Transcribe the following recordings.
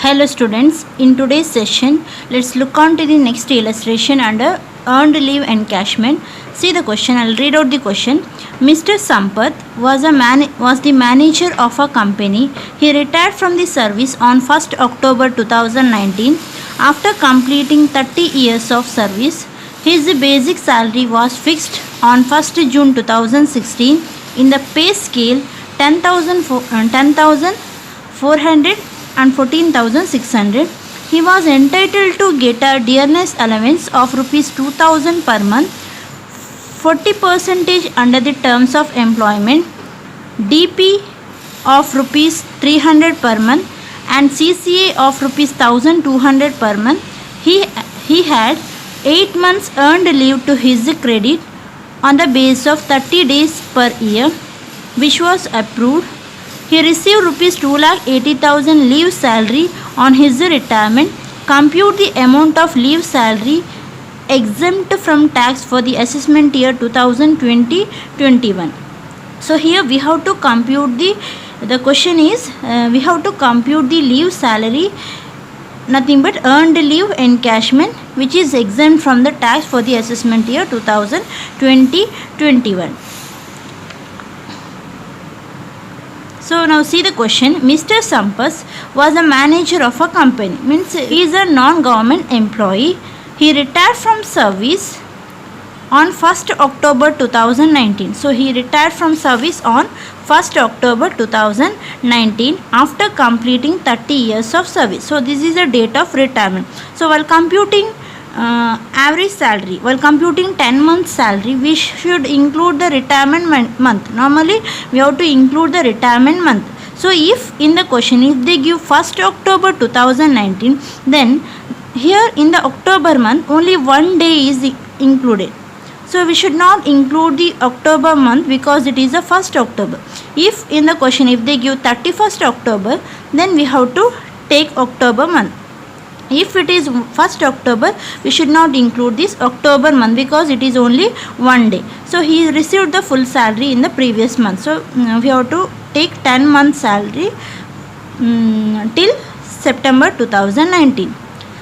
Hello students, in today's session, let's look on to the next illustration under earned leave encashment. See the question, I'll read out the question. Mr. Sampath was the manager of a company. He retired from the service on 1st October 2019 after completing 30 years of service. His basic salary was fixed on 1st June 2016 in the pay scale 10,400 and 14,600. He was entitled to get a dearness allowance of rupees 2,000 per month, 40% under the terms of employment, DP of rupees 300 per month and CCA of rupees 1,200 per month. He had 8 months earned leave to his credit on the basis of 30 days per year, which was approved. He received rupees 2,80,000 leave salary on his retirement. Compute the amount of leave salary exempt from tax for the assessment year 2020-21. So here we have to compute the question is we have to compute the leave salary, nothing but earned leave encashment, which is exempt from the tax for the assessment year 2020-21. So now see the question. Mr. Sampath was a manager of a company, means he is a non-government employee. He retired from service on 1st October 2019. So he retired from service on 1st October 2019 after completing 30 years of service. So this is the date of retirement. So while computing average salary, while computing 10 months salary, we should include the retirement month. Normally we have to include the retirement month. So if in the question if they give 1st October 2019, then here in the October month only one day is included. So we should not include the October month because it is the 1st October. If in the question if they give 31st October, then we have to take October month. If it is 1st October, we should not include this October month because it is only one day. So he received the full salary in the previous month. So we have to take 10 months salary till September 2019.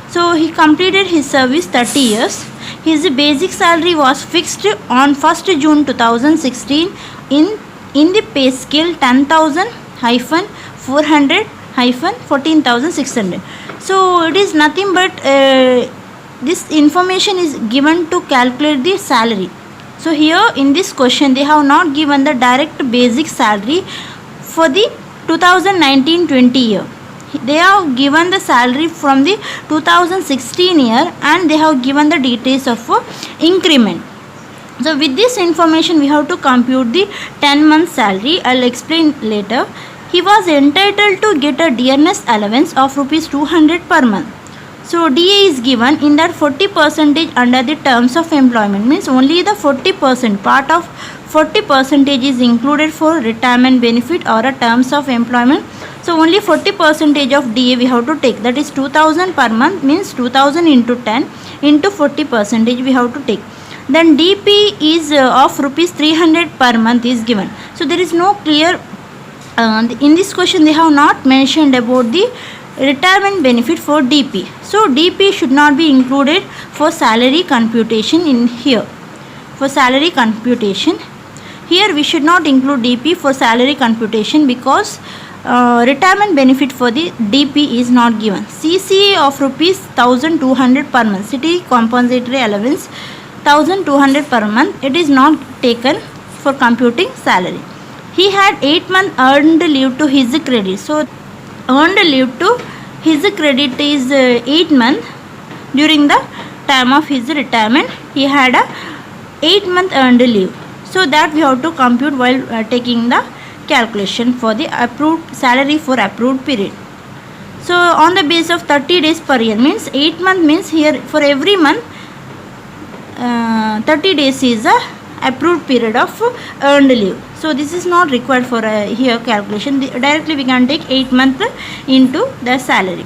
So he completed his service 30 years. His basic salary was fixed on 1st June 2016 in the pay scale 10,400-14,600. So it is nothing but this information is given to calculate the salary. So here in this question they have not given the direct basic salary for the 2019-20 year. They have given the salary from the 2016 year and they have given the details of increment. So with this information we have to compute the 10 months salary. I will explain later. He was entitled to get a dearness allowance of rupees 200 per month. So DA is given in that 40% under the terms of employment, means only the 40% part of 40% is included for retirement benefit or a terms of employment. So only 40% of DA we have to take, that is 2,000 per month, means 2,000 into 10 into 40% we have to take. Then DP is of rupees 300 per month is given. So there is no clear in this question they have not mentioned about the retirement benefit for DP. So DP should not be included for salary computation in here. For salary computation, here we should not include DP for salary computation because retirement benefit for the DP is not given. CCA of rupees 1,200 per month, city compensatory allowance 1,200 per month, it is not taken for computing salary. He had 8 months earned leave to his credit. So earned leave to his credit is 8 months. During the time of his retirement he had a 8 month earned leave. So that we have to compute while taking the calculation for the approved salary for approved period. So on the basis of 30 days per year, means 8 months, means here for every month 30 days is a approved period of earned leave. So this is not required for here calculation. Directly we can take 8 months into the salary.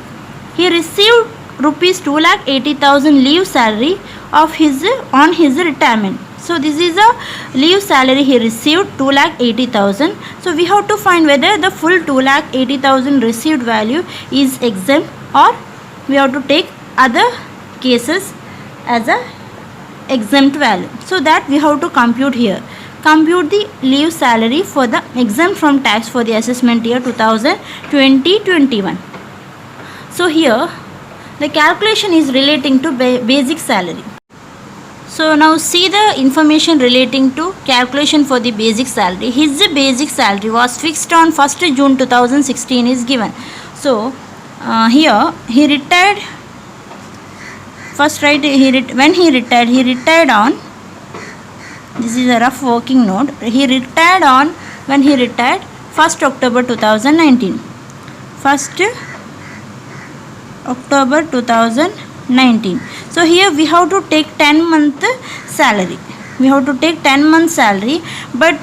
He received rupees 2,80,000 leave salary of his on his retirement. So this is a leave salary he received 2,80,000. So we have to find whether the full 2,80,000 received value is exempt or we have to take other cases as a exempt value. So that we have to compute here. Compute the leave salary for the exempt from tax for the assessment year 2020-21. So here the calculation is relating to basic salary. So now see the information relating to calculation for the basic salary. His basic salary was fixed on 1st June 2016 is given. So here he retired. First right, when he retired on, this is a rough working note. He retired on, when he retired, 1st October 2019. 1st October 2019. So here we have to take 10-month salary. We have to take 10 month salary, but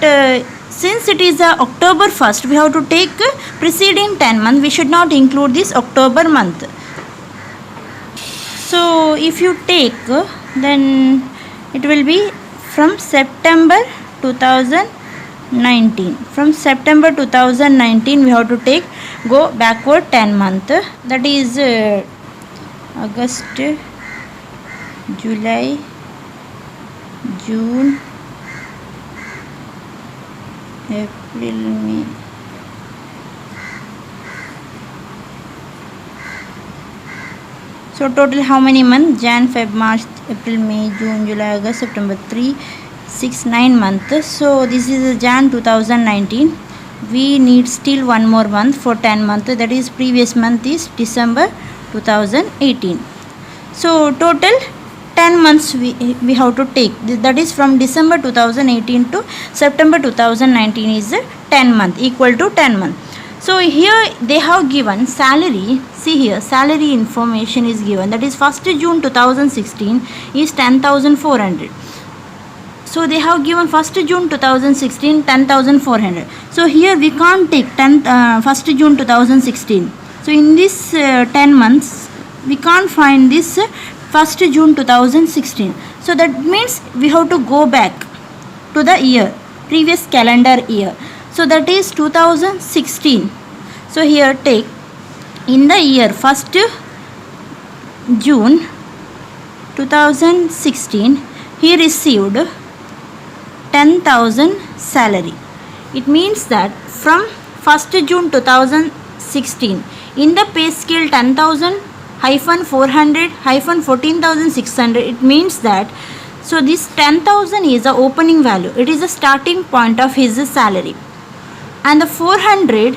since it is October 1st, we have to take preceding 10 months. We should not include this October month. So if you take, then it will be from September 2019. From September 2019 we have to take, go backward 10 month. That is August, July, June, April, May. So total how many months? Jan, Feb, March, April, May, June, July, August, September, 3, 6, 9 months. So this is Jan 2019. We need still one more month for 10 months. That is previous month is December 2018. So total 10 months we have to take. That is from December 2018 to September 2019 is 10 month, equal to 10 month. So here they have given salary. See here, salary information is given. That is 1st June 2016 is 10,400. So they have given 1st June 2016 10,400. So here we can't take 1st June 2016. So in this 10 months we can't find this 1st June 2016. So that means we have to go back to the year, previous calendar year. So that is 2016. So here take in the year 1st June 2016 he received 10,000 salary. It means that from 1st June 2016 in the pay scale 10,000 -400 -14,600, it means that, so this 10,000 is the opening value. It is the starting point of his salary, and the 400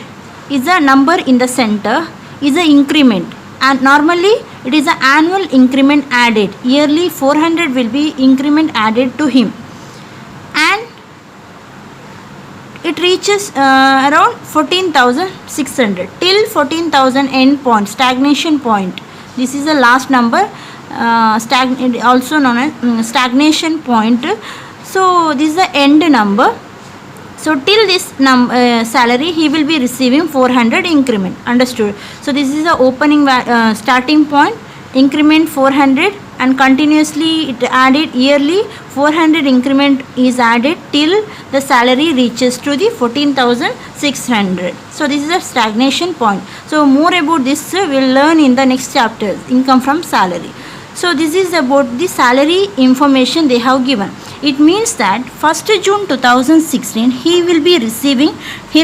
is a number in the center, is an increment, and normally it is an annual increment added. Yearly 400 will be increment added to him, and it reaches around 14,600 till 14,000 end point, stagnation point. This is the last number, also known as stagnation point. So this is the end number. So till this salary he will be receiving 400 increment. Understood? So this is the opening starting point, increment 400, and continuously it added yearly 400 increment is added till the salary reaches to the 14,600. So this is a stagnation point. So more about this we'll learn in the next chapter, income from salary. So this is about the salary information they have given. It means that 1st June 2016 he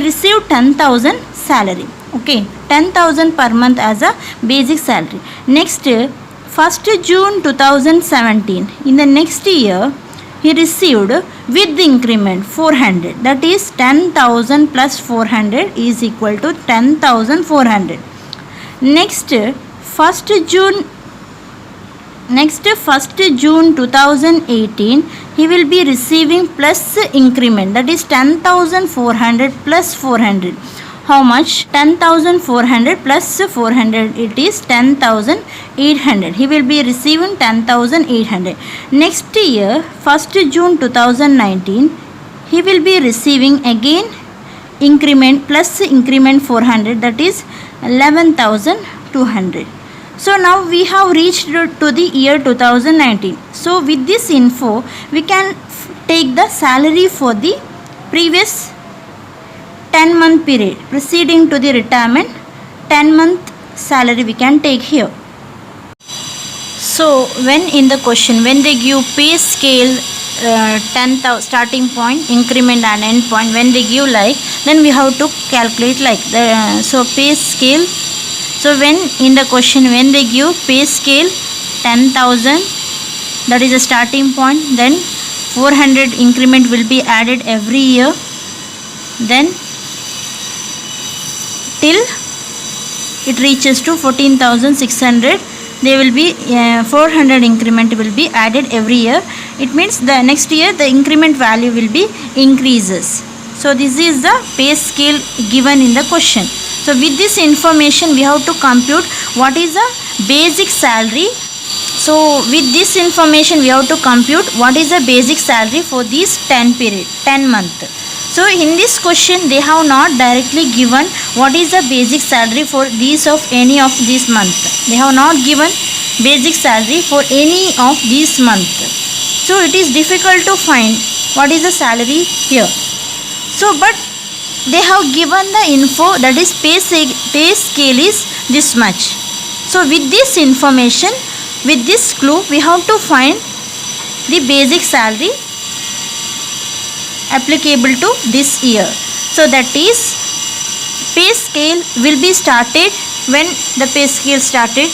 received 10,000 salary. Okay, 10,000 per month as a basic salary. Next 1st June 2017, in the next year he received with the increment 400. That is 10,000 plus 400 is equal to 10,400. Next 1st June 2018 he will be receiving plus increment. That is 10,400 plus 400. How much? 10,400 plus 400, it is 10,800. He will be receiving 10,800. Next year 1st June 2019 he will be receiving again increment plus increment 400, that is 11,200. So now we have reached to the year 2019. So with this info we can take the salary for the previous 10-month period preceding to the retirement, 10 month salary we can take here. So when in the question, when they give pay scale 10,000 starting point, increment and end point, when they give like, then we have to calculate like the so pay scale. So when in the question, when they give pay scale 10,000, that is a starting point, then 400 increment will be added every year, then till it reaches to 14,600, they will be 400 increment will be added every year. It means the next year the increment value will be increases. So this is the pay scale given in the question. So with this information we have to compute what is the basic salary. So with this information we have to compute what is the basic salary for this 10 month. So in this question they have not directly given what is the basic salary for these of any of this month. They have not given basic salary for any of this month. So it is difficult to find what is the salary here. So but they have given the info, that is pay scale is this much. So with this information, with this clue, we have to find the basic salary applicable to this year. So that is pay scale will be started when the pay scale started.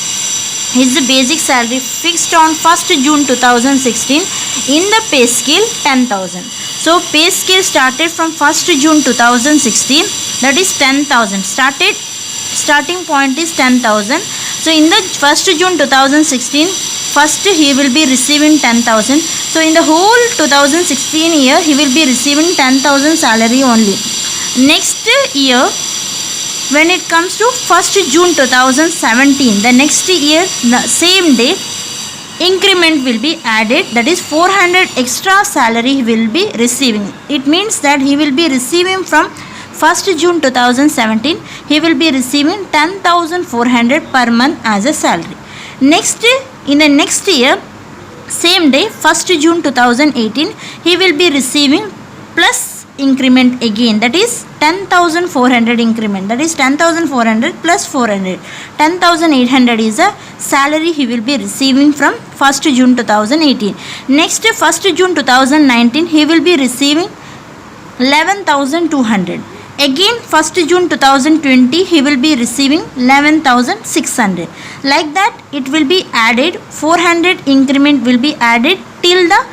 Is the basic salary fixed on 1st June 2016 in the pay scale 10,000. So pay scale started from 1st June 2016, that is 10,000. Starting point is 10,000. So in the 1st June 2016, first he will be receiving 10,000. So in the whole 2016 year he will be receiving 10,000 salary only. Next year, when it comes to 1st June 2017, the next year, the same day, increment will be added, that is 400 extra salary he will be receiving. It means that he will be receiving from 1st June 2017, he will be receiving 10,400 per month as a salary. Next, in the next year, same day, 1st June 2018, he will be receiving plus increment again, that is 10,400 increment, that is 10,400 plus 400, 10,800 is a salary he will be receiving from 1st June 2018. Next 1st June 2019 he will be receiving 11,200. Again 1st June 2020 he will be receiving 11,600. Like that it will be added, 400 increment will be added till the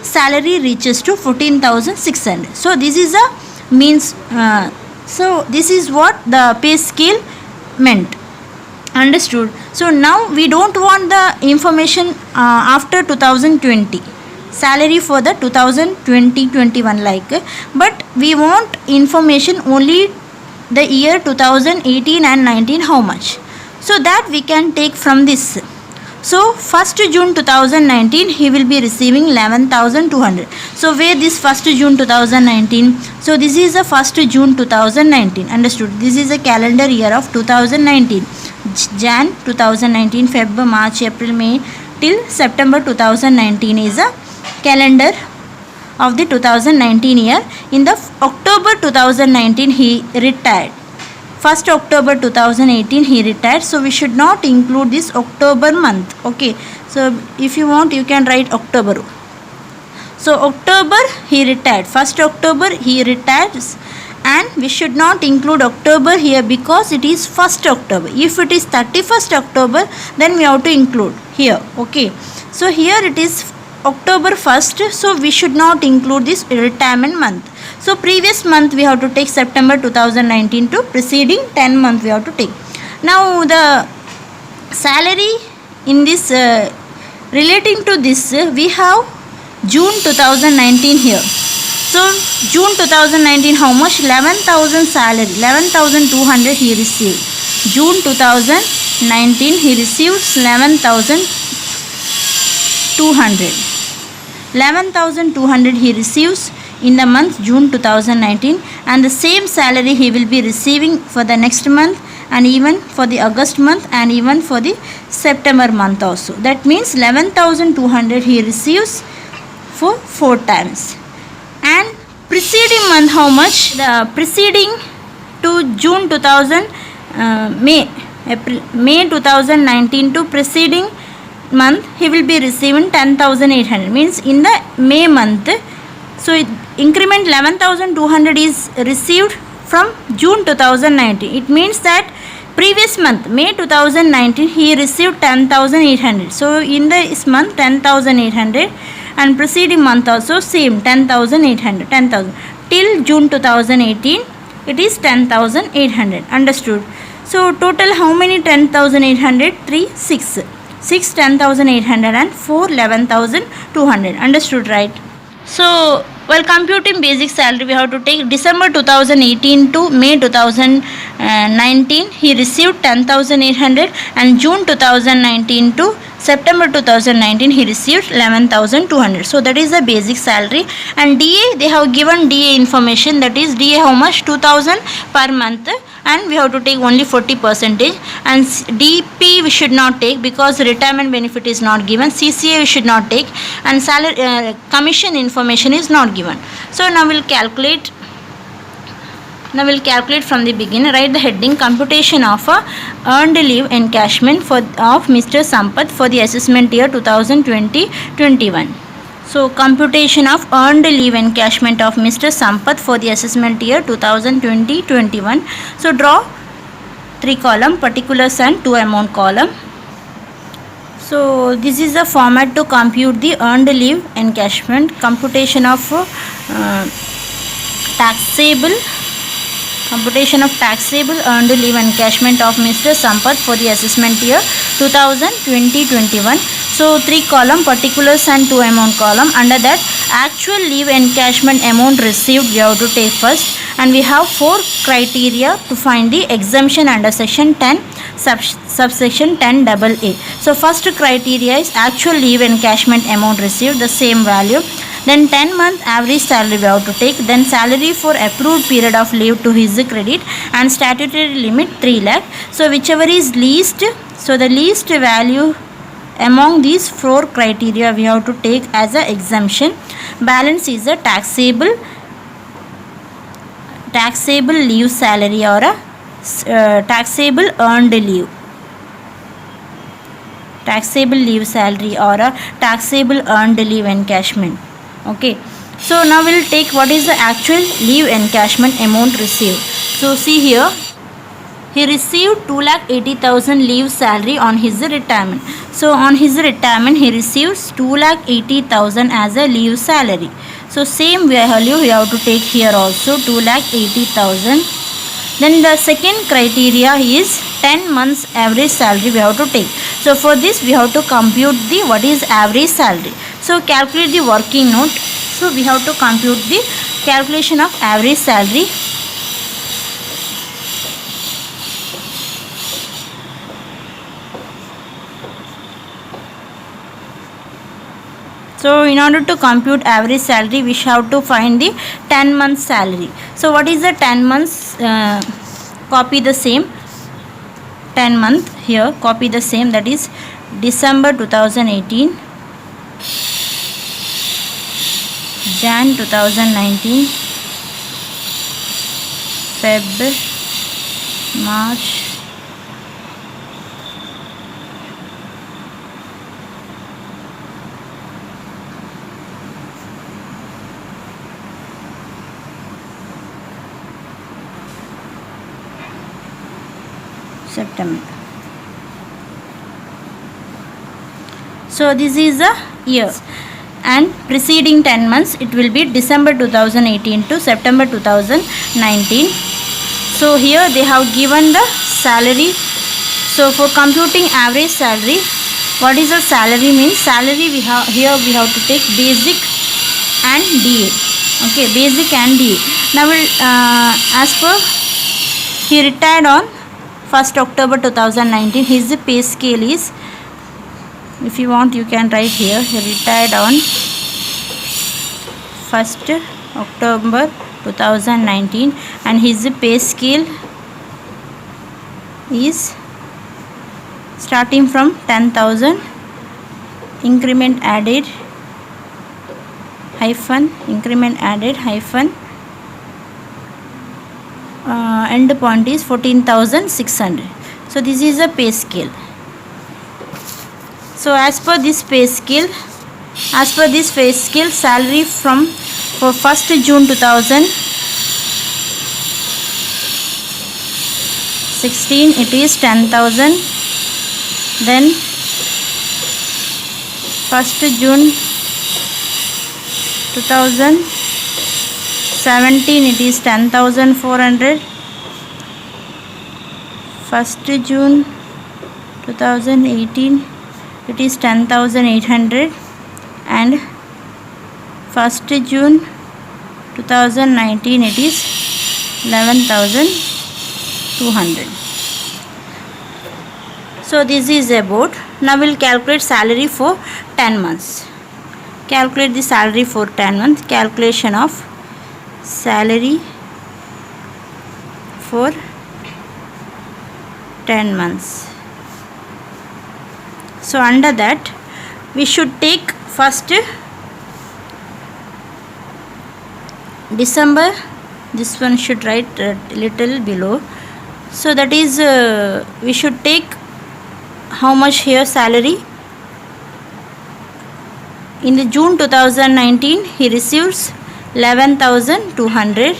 salary reaches to 14,600. So this is a means, so this is what the pay scale meant. Understood? So now we don't want the information after 2020 salary for the 2020-21 like, but we want information only the year 2018 and 19 how much. So that we can take from this. So 1st June 2019 he will be receiving 11,200. So where this 1st June 2019? So this is the 1st June 2019. Understood? This is a calendar year of 2019. Jan 2019, Feb, March, April, May till September 2019 is a calendar of the 2019 year. In the October 2019 he retired. 1st October 2018 he retired. So we should not include this October month. Okay. So if you want you can write October. So October he retired. 1st October he retires, and we should not include October here because it is 1st October. If it is 31st October then we have to include here. Okay. So here it is October 1st. So we should not include this retirement month. So previous month we have to take September 2019 to preceding 10 month we have to take. Now the salary in this relating to this we have June 2019 here. So June 2019 how much? 11,000 salary, 11,200 he received. June 2019 he receives 11,200. 11,200 he receives in the month June 2019, and the same salary he will be receiving for the next month, and even for the August month, and even for the September month also. That means 11,200 he receives for 4 times. And preceding month how much? The preceding to June 2000 May April, May 2019 to preceding month he will be receiving 10,800, means in the May month. So increment 11,200 is received from June 2019. It means that previous month May 2019 he received 10,800. So in this month 10,800, and preceding month also same 10,800, 10,000 till June 2018 it is 10,800. Understood? So total how many 10,800? 3, 6. 6 10,800 and 4 11,200. Understood, right? So while computing basic salary, we have to take December 2018 to May 2019 he received 10,800, and June 2019 to September 2019 he received 11,200. So that is the basic salary. And DA, they have given DA information, that is DA how much? 2,000 per month, and we have to take only 40%. And DP we should not take because retirement benefit is not given. CCA we should not take, and salary commission information is not given. So now we'll calculate. Now we'll calculate from the beginning. Write the heading: computation of earned leave encashment of Mr. Sampath for the assessment year 2020-21. So computation of earned leave encashment of Mr. Sampath for the assessment year 2020-21. So draw 3 column particulars and 2 amount column. So this is the format to compute the earned leave encashment. Computation of taxable earned leave encashment of Mr. Sampath for the assessment year 2020-21. So 3 column particulars and 2 amount column. Under that, actual leave encashment amount received we have to take first, and we have 4 criteria to find the exemption under section 10 subsection 10AA. So first criteria is actual leave encashment amount received, the same value. Then 10-month average salary we have to take. Then salary for approved period of leave to his credit, and statutory limit 3 lakh. So whichever is least, so the least value among these 4 criteria we have to take as a exemption. Balance is a taxable leave salary or a taxable earned leave. Taxable leave salary or a taxable earned leave encashment. Okay, so now we'll take what is the actual leave encashment amount received. So see here, he received 2,80,000 leave salary on his retirement. So on his retirement he receives 2,80,000 as a leave salary. So same value we have to take here also, 2,80,000. Then the second criteria is 10 months average salary we have to take. So for this we have to compute the what is average salary. So calculate the working note. So we have to compute the calculation of average salary. So in order to compute average salary, we have to find the 10 months salary. So what is the 10 months? Copy the same 10 month here. Copy the same, that is December 2018, Jan 2019, Feb, March, September. So this is the year, and preceding 10 months it will be December 2018 to September 2019. So here they have given the salary. So for computing average salary, what is the salary means? Salary we have here, we have to take basic and DA. Okay, basic and DA. Now as per he retired on 1st October 2019, his pay scale is, if you want you can write here, he retired on 1st October 2019 and his pay scale is starting from 10,000, increment added hyphen, increment added hyphen, end point is 14,600. So So this is a pay scale. So as per this pay scale, salary for 1st June 2016 it is 10,000. Then 1st June 2017 it is 10,400. 1st June 2018 it is 10,800, and 1st June 2019 it is 11,200. So this is about. Now we'll calculate salary for 10 months. Calculate the salary for 10 months. Calculation of salary for 10 months. So under that we should take first December. This one should write little below. So that is we should take how much here salary. In the June 2019 he receives 11,200.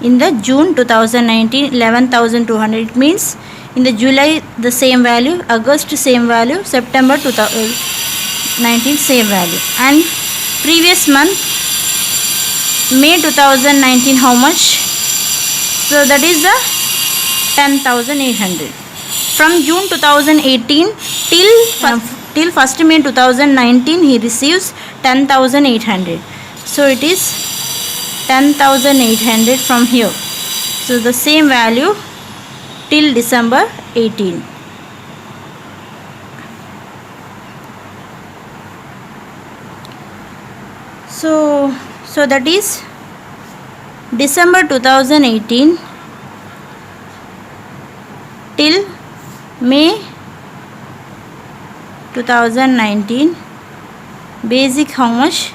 In the June 2019 11,200, it means in the July the same value, August same value, September 2019 same value, and previous month May 2019 how much? So that is the 10,800. From June 2018 till 1st May 2019 he receives 10,800. So it is 10,800 from here. So the same value till December 18. So that is December 2018 till May 2019 basic how much?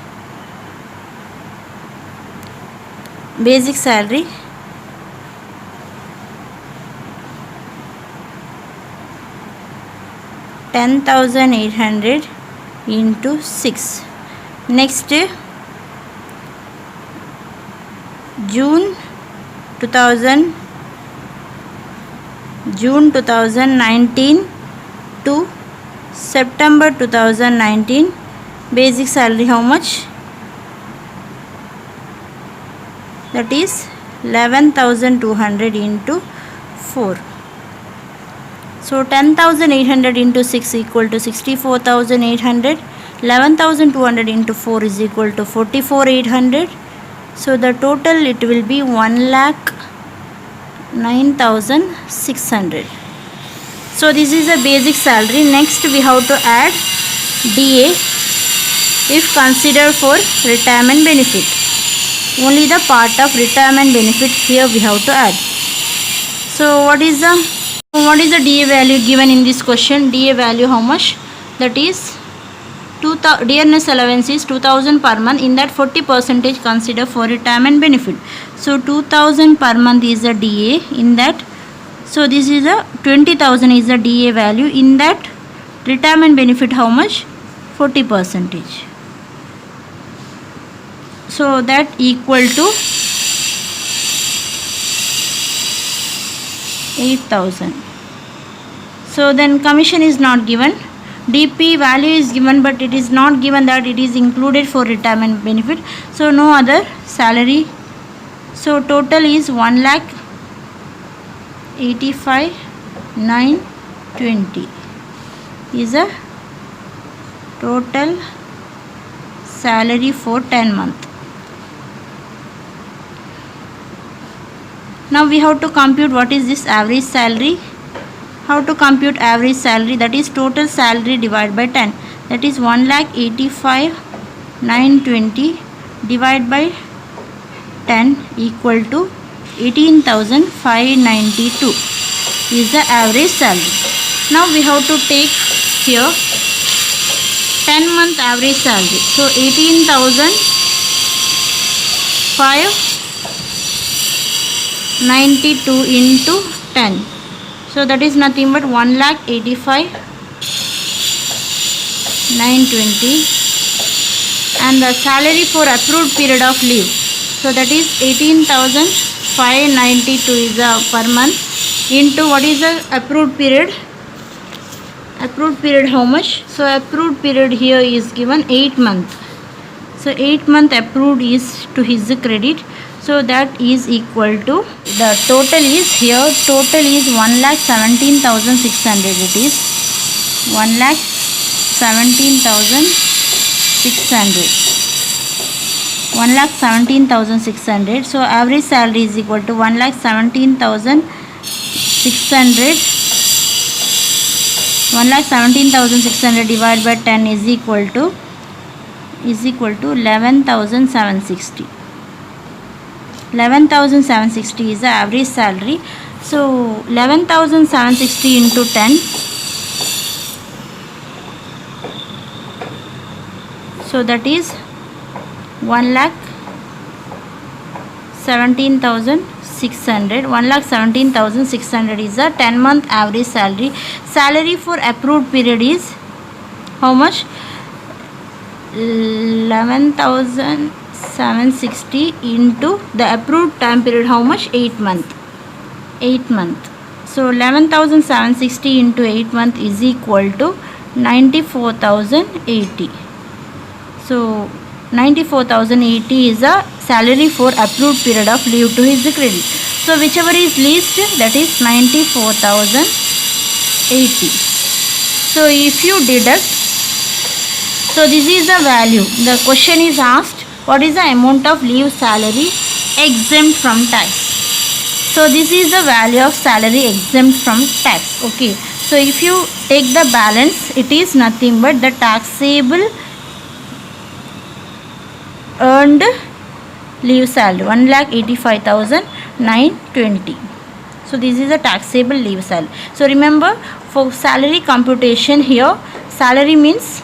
Basic salary 10,800 into 6. Next June 2019 to September 2019 basic salary how much? That is 11,200 into 4. So 10,800 into 6 equal to 64,800. 11,200 into 4 is equal to 44,800. So the total it will be 1,09,600. So this is a basic salary. Next we have to add DA if considered for retirement benefit. Only the part of retirement benefit here we have to add. So what is the DA value given in this question? DA value how much? That is dearness allowance is 2,000 per month. In that 40% consider for retirement benefit. So 2,000 per month is the DA in that. So this is a 20,000 is the DA value. In that retirement benefit how much? 40%. So that equal to 8,000. So then commission is not given. DP value is given, but it is not given that it is included for retirement benefit. So no other salary. So total is 1,85,920 is a total salary for 10 months. Now we have to compute what is this average salary. How to compute average salary? That is total salary divided by 10. That is 1,85,920 divided by 10 equal to 18,592 is the average salary. Now we have to take here 10-month average salary. So 18,592 into 10. So that is nothing but 1,85,920, and the salary for approved period of leave, so that is 18,592 is per month into what is the approved period. Approved period how much? So approved period here is given 8 months. So 8 month approved is to his credit. So that is equal to, the total is here, total is 1,17,600. It is 1,17,600. 1,17,600. So average salary is equal to 1,17,600. 1,17,600 divided by 10 is equal to 11,760. 11,760 is the average salary. So 11,760 into 10. So that is 1,17,600. 1,17,600 is the 10-month average salary. Salary for approved period is how much? 11,760 into the approved time period how much? 8 month. 8 month. So 11,760 into 8 month is equal to 94,080. So 94,080 is the salary for approved period of leave to his credit. So whichever is least, that is 94,080. So if you deduct, so this is the value. The question is asked, what is the amount of leave salary exempt from tax? So this is the value of salary exempt from tax. Okay. So if you take the balance, it is nothing but the taxable earned leave salary, 1,85,920. So this is a taxable leave salary. So remember, for salary computation here, salary means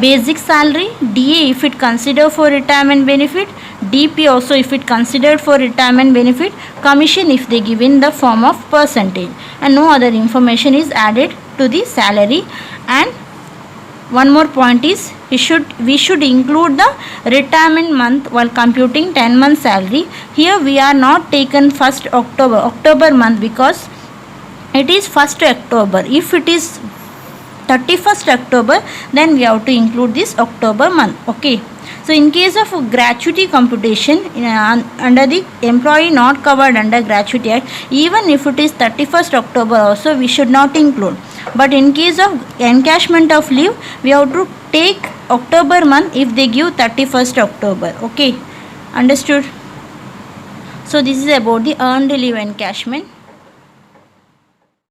basic salary, DA if it considered for retirement benefit, DP also if it considered for retirement benefit, commission if they give in the form of percentage, and no other information is added to the salary. And one more point is, we should include the retirement month while computing 10 month salary. Here we are not taken 1st October month, because it is 1st October. If it is 31st October, then we have to include this October month. Okay. So in case of gratuity computation, under the employee not covered under Gratuity Act, even if it is 31st October also, we should not include. But in case of encashment of leave, we have to take October month if they give 31st October. Okay. Understood? So this is about the earned leave encashment.